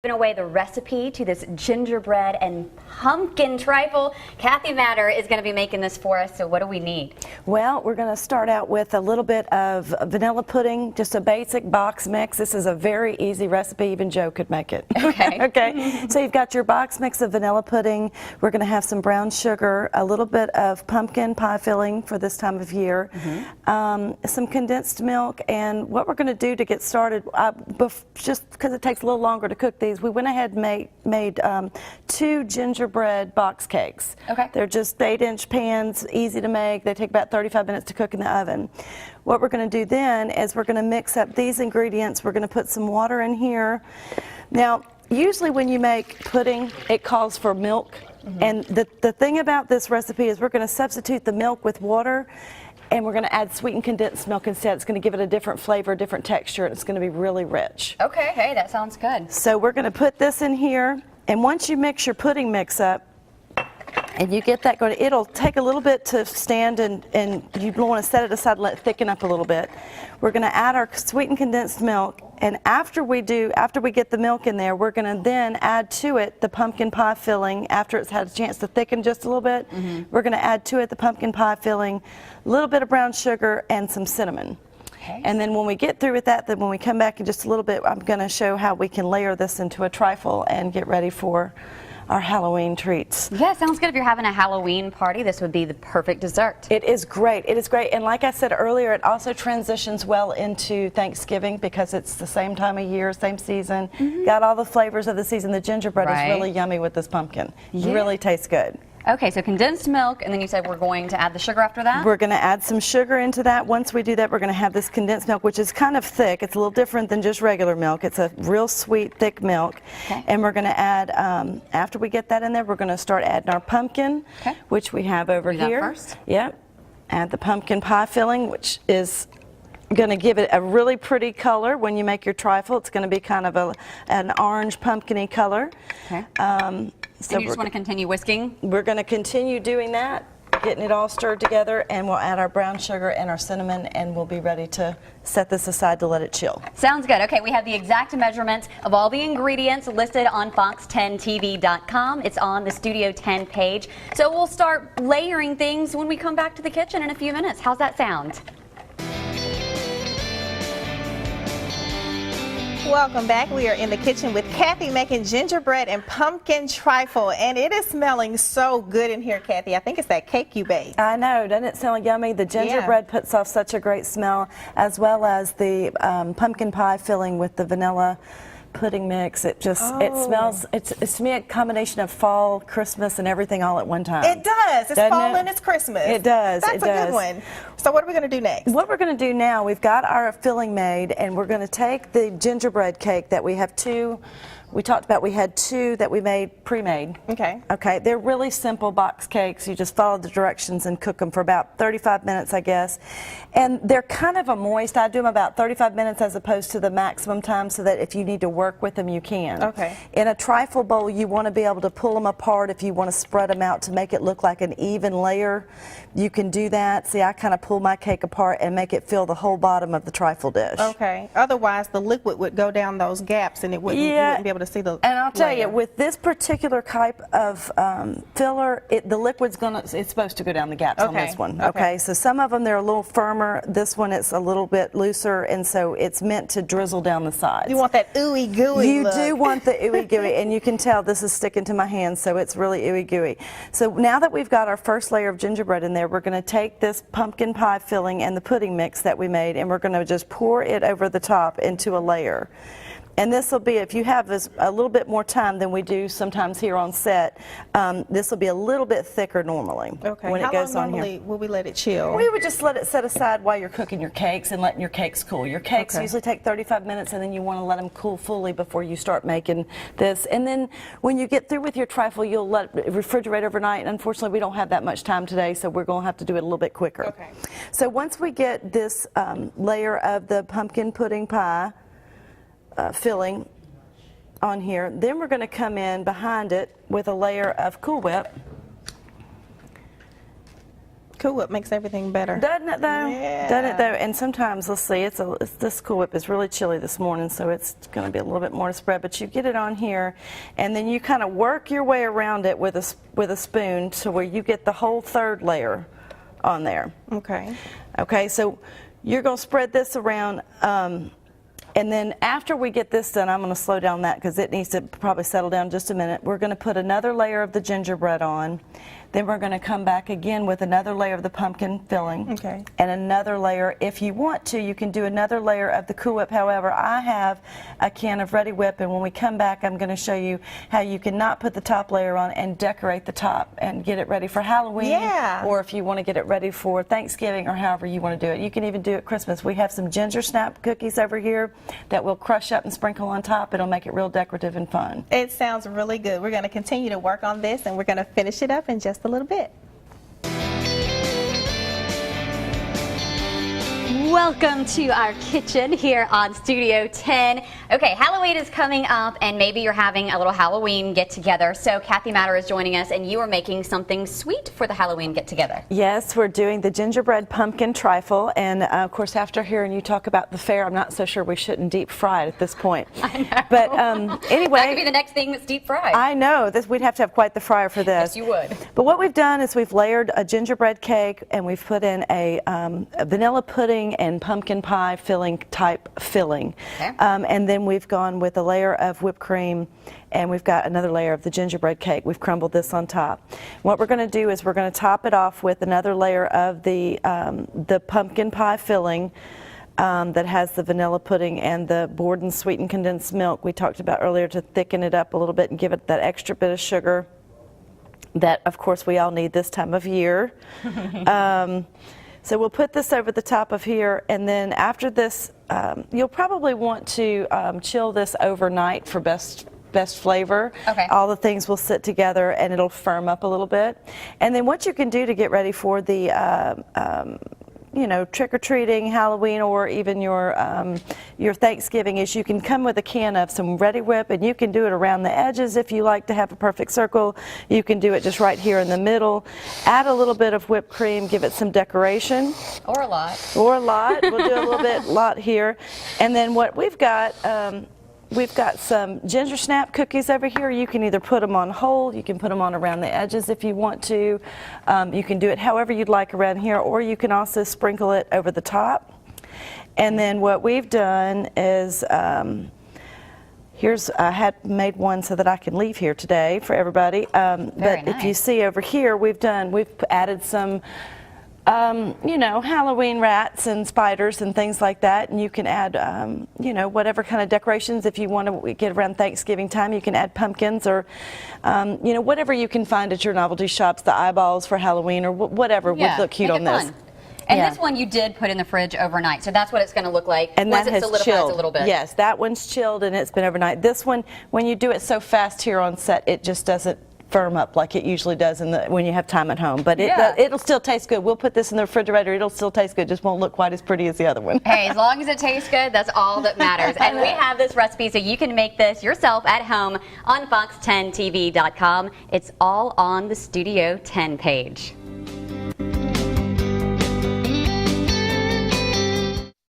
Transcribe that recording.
Giving away the recipe to this gingerbread and pumpkin trifle. Kathy Matter is going to be making this for us, so what do we need? Well, we're going to start out with a little bit of vanilla pudding, just a basic box mix. This is a very easy recipe, even Joe could make it. Okay. Okay, so you've got your box mix of vanilla pudding. We're going to have some brown sugar, a little bit of pumpkin pie filling for this time of year, some condensed milk, and what we're going to do to get started, just because it takes a little longer to cook these, we went ahead and made 2 gingerbread box cakes. Okay. They're just 8-inch pans, easy to make. They take about 35 minutes to cook in the oven. What we're going to do then is we're going to mix up these ingredients. We're going to put some water in here. Now, usually when you make pudding, it calls for milk. And the thing about this recipe is we're going to substitute the milk with water, and we're going to add sweetened condensed milk instead. It's going to give it a different flavor, different texture, and it's going to be really rich. Okay, hey, that sounds good. So we're going to put this in here, and once you mix your pudding mix up, and you get that going, it'll take a little bit to stand, and you want to set it aside and let it thicken up a little bit. We're going to add our sweetened condensed milk, and after we get the milk in there, we're going to then add to it the pumpkin pie filling. After it's had a chance to thicken just a little bit, we're going to add to it the pumpkin pie filling, a little bit of brown sugar, and some cinnamon. Okay. And then when we get through with that, then when we come back in just a little bit, I'm going to show how we can layer this into a trifle and get ready for our Halloween treats. Yeah, sounds good. If you're having a Halloween party, this would be the perfect dessert. It is great. It is great. And like I said earlier, it also transitions well into Thanksgiving because it's the same time of year, same season. Got all the flavors of the season. The gingerbread is really yummy with this pumpkin. It really tastes good. Okay, so condensed milk, and then you said we're going to add the sugar after that? We're going to add some sugar into that. Once we do that, we're going to have this condensed milk, which is kind of thick. It's a little different than just regular milk. It's a real sweet, thick milk. Okay. And we're going to add, after we get that in there, we're going to start adding our pumpkin, which we have over here. Do that first? Yep. Add the pumpkin pie filling, which is going to give it a really pretty color when you make your trifle. It's going to be kind of an orange pumpkin-y color. Okay. So and you just want to continue whisking? We're going to continue doing that, getting it all stirred together, and we'll add our brown sugar and our cinnamon, and we'll be ready to set this aside to let it chill. Sounds good. Okay, we have the exact measurements of all the ingredients listed on fox10tv.com. It's on the Studio 10 page. So we'll start layering things when we come back to the kitchen in a few minutes. How's that sound? Welcome back. We are in the kitchen with Kathy making gingerbread and pumpkin trifle, and it is smelling so good in here, Kathy. I think it's that cake you baked. I know, doesn't it smell yummy? The gingerbread puts off such a great smell, as well as the pumpkin pie filling with the vanilla pudding mix. It just, it smells, it's to me a combination of fall, Christmas, and everything all at one time. It does. It's Doesn't fall it? and it's Christmas. It does. That's it a does. good one. So what are we going to do next? What we're going to do now, we've got our filling made, and we're going to take the gingerbread cake that we have 2. We talked about we had 2 that we made pre-made. Okay. Okay, they're really simple box cakes. You just follow the directions and cook them for about 35 minutes, I guess. And they're kind of a moist. I do them about 35 minutes as opposed to the maximum time, so that if you need to work with them, you can. Okay. In a trifle bowl, you want to be able to pull them apart if you want to spread them out to make it look like an even layer. You can do that. See, I kind of pull my cake apart and make it fill the whole bottom of the trifle dish. Okay. Otherwise, the liquid would go down those gaps, and it wouldn't, you wouldn't be able to see the And I'll tell you, layer. with this particular type of filler, the liquid's it's supposed to go down the gaps on this one. Okay, so some of them they're a little firmer. This one it's a little bit looser, and so it's meant to drizzle down the sides. You want that ooey gooey You look. do want the ooey gooey, and you can tell this is sticking to my hands, so it's really ooey gooey. So now that we've got our first layer of gingerbread in there, we're going to take this pumpkin pie filling and the pudding mix that we made, and we're going to just pour it over the top into a layer. And this will be, if you have a little bit more time than we do sometimes here on set, this will be a little bit thicker normally. Okay. When How it goes long on normally here. will we let it chill? We would just let it set aside while you're cooking your cakes and letting your cakes cool. Your cakes Okay. usually take 35 minutes, and then you want to let them cool fully before you start making this. And then when you get through with your trifle, you'll let it refrigerate overnight. And unfortunately, we don't have that much time today, so we're going to have to do it a little bit quicker. Okay. So once we get this layer of the pumpkin pudding pie filling on here, then we're going to come in behind it with a layer of Cool Whip. Cool Whip makes everything better. Doesn't it though? Yeah. Doesn't it though? And sometimes, let's see, this Cool Whip is really chilly this morning, so it's going to be a little bit more to spread. But you get it on here, and then you kind of work your way around it with a spoon to where you get the whole third layer on there. Okay. Okay, so you're going to spread this around. And then after we get this done, I'm going to slow down that because it needs to probably settle down just a minute. We're going to put another layer of the gingerbread on. Then we're going to come back again with another layer of the pumpkin filling. Okay. And another layer. If you want to, you can do another layer of the Cool Whip. However, I have a can of Ready Whip, and when we come back, I'm going to show you how you can not put the top layer on and decorate the top and get it ready for Halloween. Yeah. Or if you want to get it ready for Thanksgiving or however you want to do it. You can even do it Christmas. We have some ginger snap cookies over here that we'll crush up and sprinkle on top. It'll make it real decorative and fun. It sounds really good. We're going to continue to work on this, and we're going to finish it up in just a little bit. Welcome to our kitchen here on Studio 10. Okay, Halloween is coming up, and maybe you're having a little Halloween get-together. So Kathy Matter is joining us, and you are making something sweet for the Halloween get-together. Yes, we're doing the gingerbread pumpkin trifle, and of course, after hearing you talk about the fair, I'm not so sure we shouldn't deep fry it at this point. I know. But anyway, That could be the next thing that's deep fried. I know we'd have to have quite the fryer for this. Yes, you would. But what we've done is we've layered a gingerbread cake, and we've put in a vanilla pudding and pumpkin pie type filling. Okay. And then we've gone with a layer of whipped cream, and we've got another layer of the gingerbread cake. We've crumbled this on top. What we're going to do is we're going to top it off with another layer of the pumpkin pie filling that has the vanilla pudding and the Borden sweetened condensed milk we talked about earlier to thicken it up a little bit and give it that extra bit of sugar that, of course, we all need this time of year. So we'll put this over the top of here, and then after this, you'll probably want to chill this overnight for best flavor. Okay. All the things will sit together, and it'll firm up a little bit. And then what you can do to get ready for the trick-or-treating, Halloween, or even your Thanksgiving is you can come with a can of some Ready Whip, and you can do it around the edges if you like to have a perfect circle. You can do it just right here in the middle. Add a little bit of whipped cream, give it some decoration. Or a lot. Or a lot. We'll do a lot here. And then what we've got some ginger snap cookies over here. You can either put them on whole, you can put them on around the edges if you want to. You can do it however you'd like around here, or you can also sprinkle it over the top. And then what we've done is, I had made one so that I can leave here today for everybody. But nice. If you see over here, we've added some Halloween rats and spiders and things like that, and you can add, whatever kind of decorations. If you want to get around Thanksgiving time, you can add pumpkins or, whatever you can find at your novelty shops, the eyeballs for Halloween or whatever would look cute on this. Fun. And Yeah. this one you did put in the fridge overnight, so that's what it's going to look like. And once that it has solidifies chilled a little bit. Yes, that one's chilled and it's been overnight. This one, when you do it so fast here on set, it just doesn't firm up like it usually does when you have time at home. But it'll still taste good. We'll put this in the refrigerator. It'll still taste good. Just won't look quite as pretty as the other one. Hey, as long as it tastes good, that's all that matters. And we have this recipe so you can make this yourself at home on fox10tv.com. It's all on the Studio 10 page.